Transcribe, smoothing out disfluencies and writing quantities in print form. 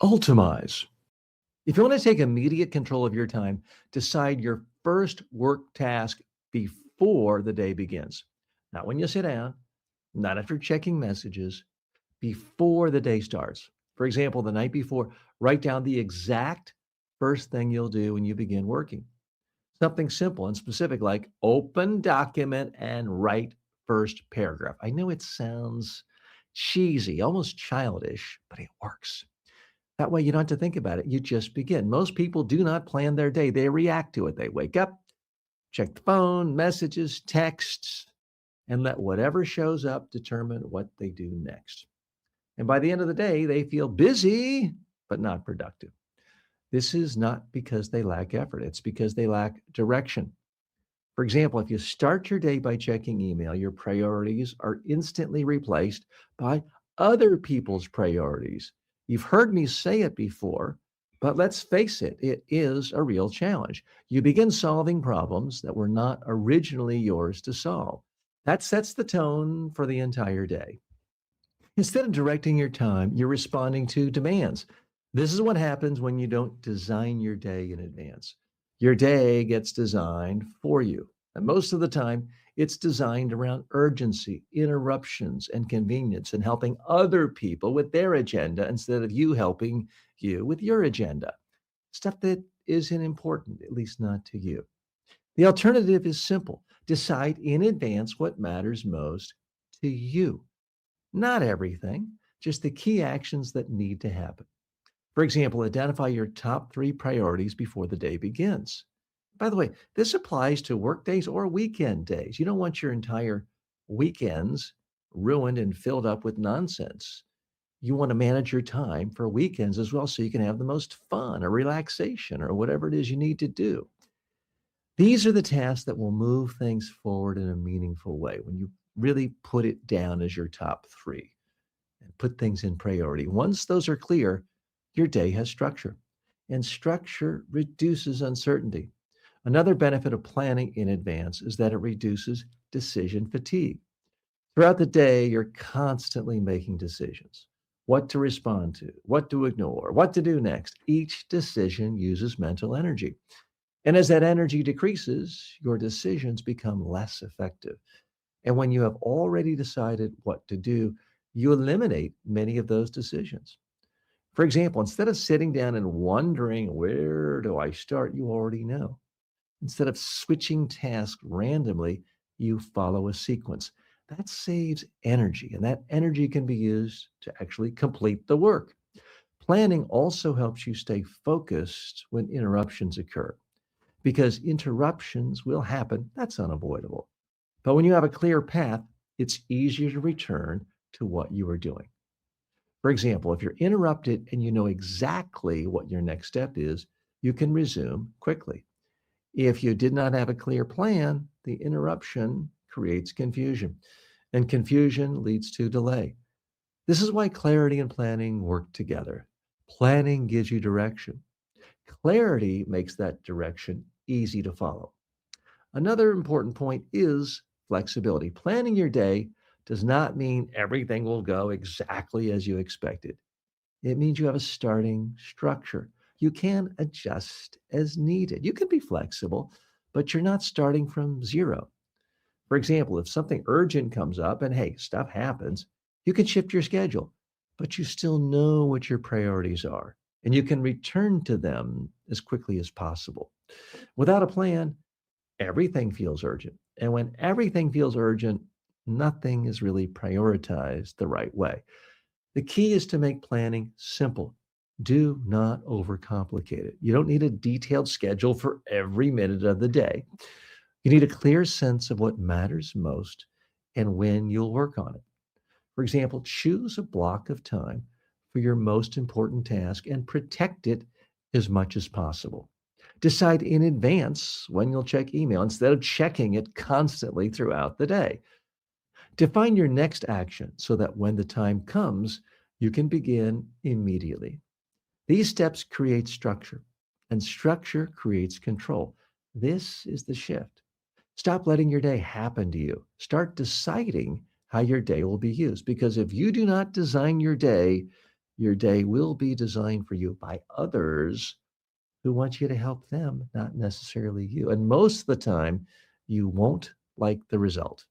Ultamize. If you want to take immediate control of your time, decide your first work task before the day begins. Not when you sit down, not after checking messages, before the day starts. For example, the night before, write down the exact first thing you'll do when you begin working. Something simple and specific like open document and write first paragraph. I know it sounds cheesy, almost childish, but it works. That way, you don't have to think about it. You just begin. Most people do not plan their day, they react to it. They wake up, check the phone, messages, texts, and let whatever shows up determine what they do next. And by the end of the day, they feel busy, but not productive. This is not because they lack effort, it's because they lack direction. For example, if you start your day by checking email, your priorities are instantly replaced by other people's priorities. You've heard me say it before, but let's face it, it is a real challenge. You begin solving problems that were not originally yours to solve. That sets the tone for the entire day. Instead of directing your time, you're responding to demands. This is what happens when you don't design your day in advance. Your day gets designed for you. And most of the time, it's designed around urgency, interruptions, and convenience, and helping other people with their agenda instead of you helping you with your agenda. Stuff that isn't important, at least not to you. The alternative is simple: decide in advance what matters most to you. Not everything, just the key actions that need to happen. For example, identify your top three priorities before the day begins. By the way, this applies to work days or weekend days. You don't want your entire weekends ruined and filled up with nonsense. You want to manage your time for weekends as well so you can have the most fun or relaxation or whatever it is you need to do. These are the tasks that will move things forward in a meaningful way when you really put it down as your top three and put things in priority. Once those are clear, your day has structure, and structure reduces uncertainty. Another benefit of planning in advance is that it reduces decision fatigue. Throughout the day, you're constantly making decisions: what to respond to, what to ignore, what to do next. Each decision uses mental energy. And as that energy decreases, your decisions become less effective. And when you have already decided what to do, you eliminate many of those decisions. For example, instead of sitting down and wondering, where do I start? You already know. Instead of switching tasks randomly, you follow a sequence. That saves energy, and that energy can be used to actually complete the work. Planning also helps you stay focused when interruptions occur because interruptions will happen. That's unavoidable. But when you have a clear path, it's easier to return to what you were doing. For example, if you're interrupted and you know exactly what your next step is, you can resume quickly. If you did not have a clear plan, the interruption creates confusion, and confusion leads to delay. This is why clarity and planning work together. Planning gives you direction. Clarity makes that direction easy to follow. Another important point is flexibility. Planning your day does not mean everything will go exactly as you expected. It means you have a starting structure. You can adjust as needed. You can be flexible, but you're not starting from zero. For example, if something urgent comes up and hey, stuff happens, you can shift your schedule, but you still know what your priorities are and you can return to them as quickly as possible. Without a plan, everything feels urgent. And when everything feels urgent, nothing is really prioritized the right way. The key is to make planning simple. Do not overcomplicate it. You don't need a detailed schedule for every minute of the day. You need a clear sense of what matters most and when you'll work on it. For example, choose a block of time for your most important task and protect it as much as possible. Decide in advance when you'll check email instead of checking it constantly throughout the day. Define your next action so that when the time comes, you can begin immediately. These steps create structure, and structure creates control. This is the shift. Stop letting your day happen to you. Start deciding how your day will be used. Because if you do not design your day, Your day will be designed for you by others who want you to help them, not necessarily you. And most of the time, you won't like the result.